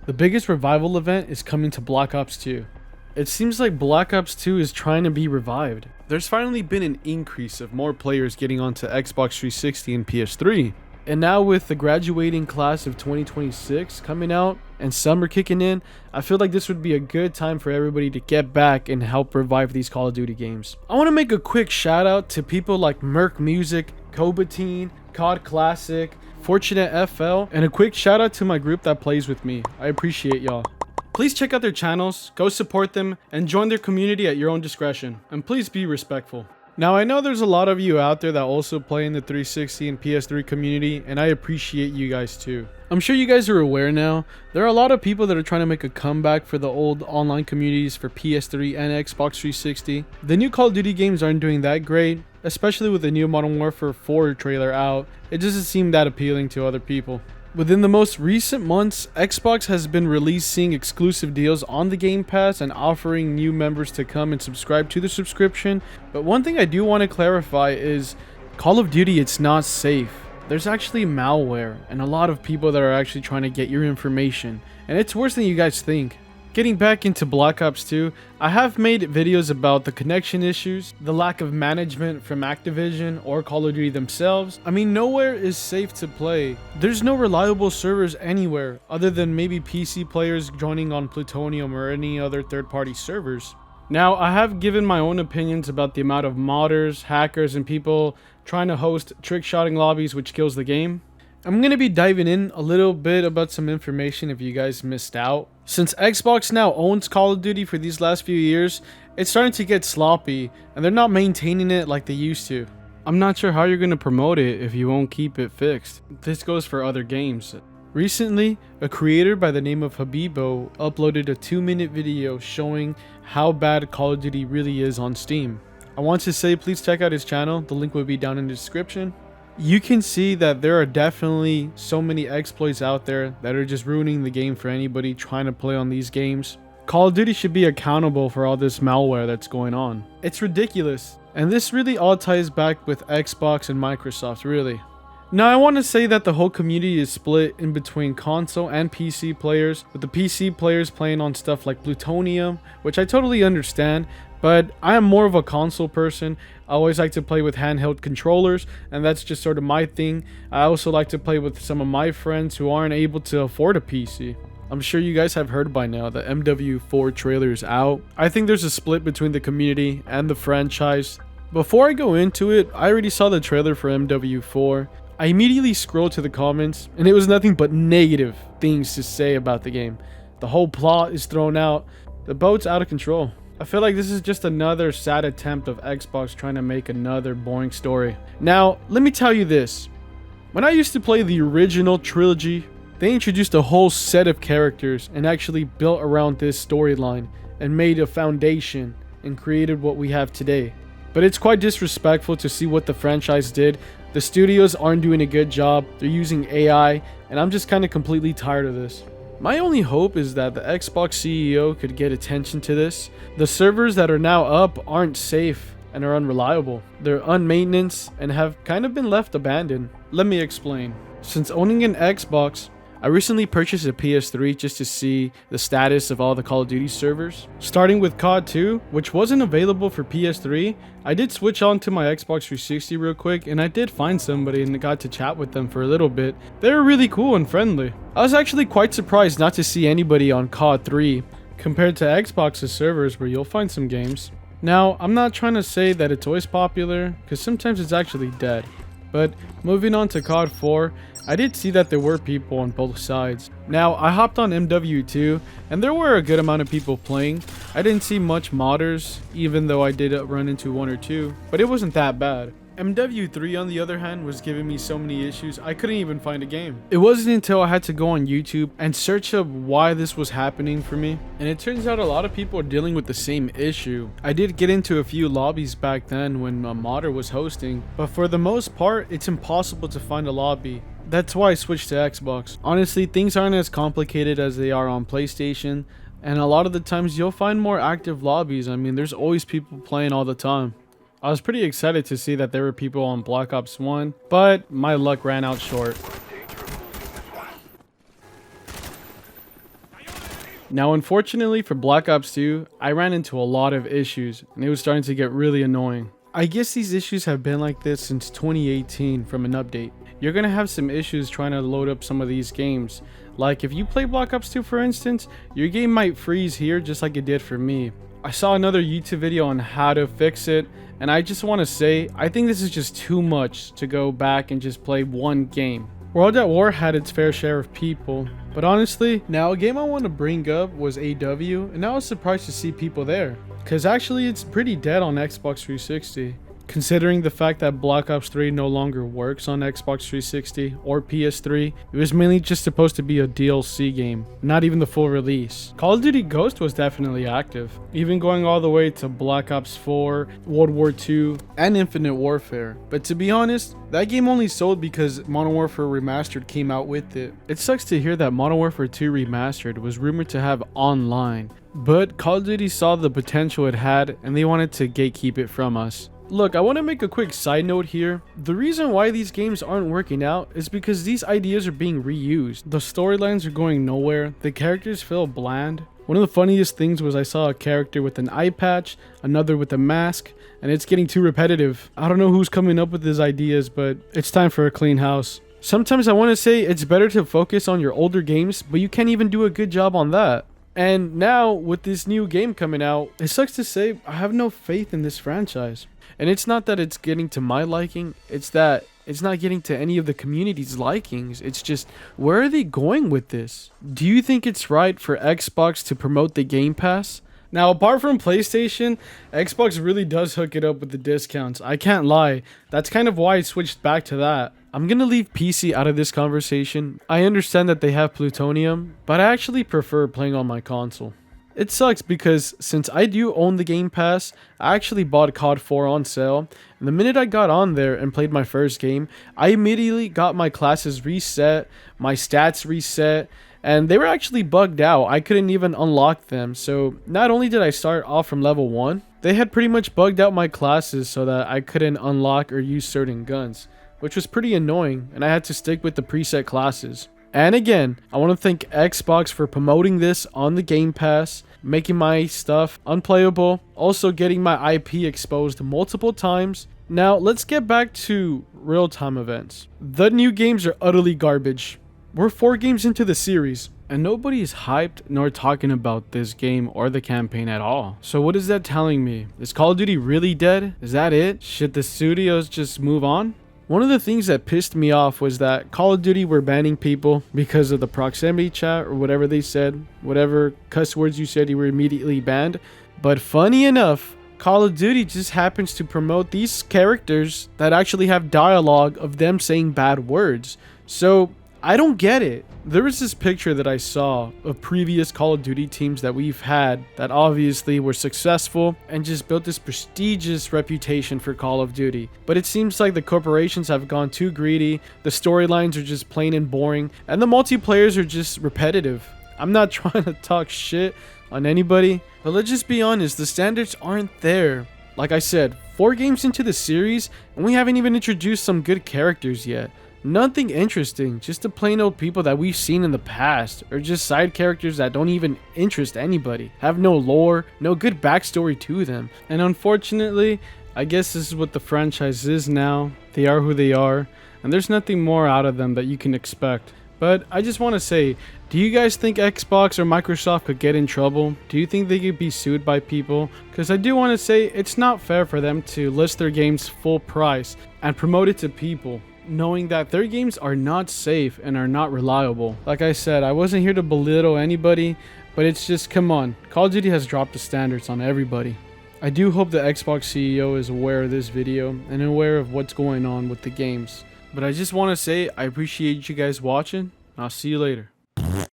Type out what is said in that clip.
The biggest revival event is coming to Black Ops 2. It seems like Black Ops 2 is trying to be revived. There's finally been an increase of more players getting onto Xbox 360 and PS3. And now with the graduating class of 2026 coming out and summer kicking in, I feel like this would be a good time for everybody to get back and help revive these Call of Duty games. I want to make a quick shout out to people like Merc Music, Cobatine, COD Classic, Fortunate FL, and a quick shout out to my group that plays with me. I appreciate y'all. Please check out their channels, go support them, and join their community at your own discretion. And please be respectful. Now, I know there's a lot of you out there that also play in the 360 and PS3 community, and I appreciate you guys too. I'm sure you guys are aware now, there are a lot of people that are trying to make a comeback for the old online communities for PS3 and Xbox 360. The new Call of Duty games aren't doing that great, especially with the new Modern Warfare 4 trailer out. It doesn't seem that appealing to other people. Within the most recent months, Xbox has been releasing exclusive deals on the Game Pass and offering new members to come and subscribe to the subscription. But one thing I do want to clarify is Call of Duty, it's not safe. There's actually malware and a lot of people that are actually trying to get your information. And it's worse than you guys think. Getting back into Black Ops 2, I have made videos about the connection issues, the lack of management from Activision or Call of Duty themselves. I mean, nowhere is safe to play. There's no reliable servers anywhere other than maybe PC players joining on Plutonium or any other third-party servers. Now, I have given my own opinions about the amount of modders, hackers, and people trying to host trick-shotting lobbies, which kills the game. I'm going to be diving in a little bit about some information if you guys missed out. Since Xbox now owns Call of Duty for these last few years, it's starting to get sloppy and they're not maintaining it like they used to. I'm not sure how you're going to promote it if you won't keep it fixed. This goes for other games. Recently, a creator by the name of Habibo uploaded a 2-minute video showing how bad Call of Duty really is on Steam. I want to say please check out his channel, the link will be down in the description. You can see that there are definitely so many exploits out there that are just ruining the game for anybody trying to play on these games. Call of Duty should be accountable for all this malware that's going on. It's ridiculous. And this really all ties back with Xbox and Microsoft, really. Now, I want to say that the whole community is split in between console and PC players, with the PC players playing on stuff like Plutonium, which I totally understand, but I am more of a console person. I always like to play with handheld controllers, and that's just sort of my thing. I also like to play with some of my friends who aren't able to afford a PC. I'm sure you guys have heard by now that MW4 trailer is out. I think there's a split between the community and the franchise. Before I go into it, I already saw the trailer for MW4. I immediately scrolled to the comments, and it was nothing but negative things to say about the game. The whole plot is thrown out. The boat's out of control. I feel like this is just another sad attempt of Xbox trying to make another boring story. Now, let me tell you this. When I used to play the original trilogy, they introduced a whole set of characters and actually built around this storyline and made a foundation and created what we have today. But it's quite disrespectful to see what the franchise did. The studios aren't doing a good job. They're using AI, and I'm just kind of completely tired of this. My only hope is that the Xbox CEO could get attention to this. The servers that are now up aren't safe and are unreliable. They're unmaintained and have kind of been left abandoned. Let me explain. Since owning an Xbox, I recently purchased a PS3 just to see the status of all the Call of Duty servers. Starting with COD 2, which wasn't available for PS3, I did switch on to my Xbox 360 real quick, and I did find somebody and got to chat with them for a little bit. They were really cool and friendly. I was actually quite surprised not to see anybody on COD 3 compared to Xbox's servers where you'll find some games. Now, I'm not trying to say that it's always popular, because sometimes it's actually dead. But moving on to COD 4, I did see that there were people on both sides. Now, I hopped on MW2, and there were a good amount of people playing. I didn't see much modders, even though I did run into one or two, but it wasn't that bad. MW3, on the other hand, was giving me so many issues, I couldn't even find a game. It wasn't until I had to go on YouTube and search up why this was happening for me, and it turns out a lot of people are dealing with the same issue. I did get into a few lobbies back then when a modder was hosting, but for the most part, it's impossible to find a lobby. That's why I switched to Xbox. Honestly, things aren't as complicated as they are on PlayStation, and a lot of the times you'll find more active lobbies. I mean, there's always people playing all the time. I was pretty excited to see that there were people on Black Ops 1, but my luck ran out short. Now, unfortunately for Black Ops 2, I ran into a lot of issues and it was starting to get really annoying. I guess these issues have been like this since 2018 from an update. You're gonna have some issues trying to load up some of these games. Like if you play Black Ops 2 for instance, your game might freeze here just like it did for me. I saw another YouTube video on how to fix it, and I just want to say, I think this is just too much to go back and just play one game. World at War had its fair share of people, but honestly, now a game I want to bring up was AW, and I was surprised to see people there, because actually it's pretty dead on Xbox 360. Considering the fact that Black Ops 3 no longer works on Xbox 360 or PS3, it was mainly just supposed to be a DLC game, not even the full release. Call of Duty Ghost was definitely active, even going all the way to Black Ops 4, World War II, and Infinite Warfare. But to be honest, that game only sold because Modern Warfare Remastered came out with it. It sucks to hear that Modern Warfare 2 Remastered was rumored to have online, but Call of Duty saw the potential it had and they wanted to gatekeep it from us. Look, I want to make a quick side note here. The reason why these games aren't working out is because these ideas are being reused. The storylines are going nowhere. The characters feel bland. One of the funniest things was I saw a character with an eye patch, another with a mask, and it's getting too repetitive. I don't know who's coming up with these ideas, but it's time for a clean house. Sometimes I want to say it's better to focus on your older games, but you can't even do a good job on that. And now, with this new game coming out, it sucks to say I have no faith in this franchise. And it's not that it's getting to my liking, it's that it's not getting to any of the community's likings. It's just, where are they going with this? Do you think it's right for Xbox to promote the Game Pass? Now, apart from PlayStation, Xbox really does hook it up with the discounts. I can't lie. That's kind of why I switched back to that. I'm gonna leave PC out of this conversation. I understand that they have plutonium, but I actually prefer playing on my console. It sucks because since I do own the Game Pass, I actually bought COD 4 on sale, and the minute I got on there and played my first game, I immediately got my classes reset, my stats reset, and they were actually bugged out. I couldn't even unlock them, so not only did I start off from level 1, they had pretty much bugged out my classes so that I couldn't unlock or use certain guns, which was pretty annoying, and I had to stick with the preset classes. And again, I want to thank Xbox for promoting this on the Game Pass, making my stuff unplayable, also getting my IP exposed multiple times. Now, let's get back to real-time events. The new games are utterly garbage. We're 4 games into the series, and nobody is hyped nor talking about this game or the campaign at all. So what is that telling me? Is Call of Duty really dead? Is that it? Should the studios just move on? One of the things that pissed me off was that Call of Duty were banning people because of the proximity chat or whatever they said. Whatever cuss words you said, you were immediately banned. But funny enough, Call of Duty just happens to promote these characters that actually have dialogue of them saying bad words. So I don't get it. There was this picture that I saw of previous Call of Duty teams that we've had that obviously were successful and just built this prestigious reputation for Call of Duty. But it seems like the corporations have gone too greedy, the storylines are just plain and boring, and the multiplayers are just repetitive. I'm not trying to talk shit on anybody, but let's just be honest, the standards aren't there. Like I said, 4 games into the series, and we haven't even introduced some good characters yet. Nothing interesting, just the plain old people that we've seen in the past, or just side characters that don't even interest anybody, have no lore, no good backstory to them. And unfortunately, I guess this is what the franchise is now. They are who they are, and there's nothing more out of them that you can expect. But I just want to say, do you guys think Xbox or Microsoft could get in trouble? Do you think they could be sued by people? Because I do want to say, it's not fair for them to list their games full price and promote it to people, knowing that their games are not safe and are not reliable. Like I said, I wasn't here to belittle anybody, but it's just, come on. Call of Duty has dropped the standards on everybody. I do hope the Xbox CEO is aware of this video and aware of what's going on with the games. But I just want to say, I appreciate you guys watching. I'll see you later.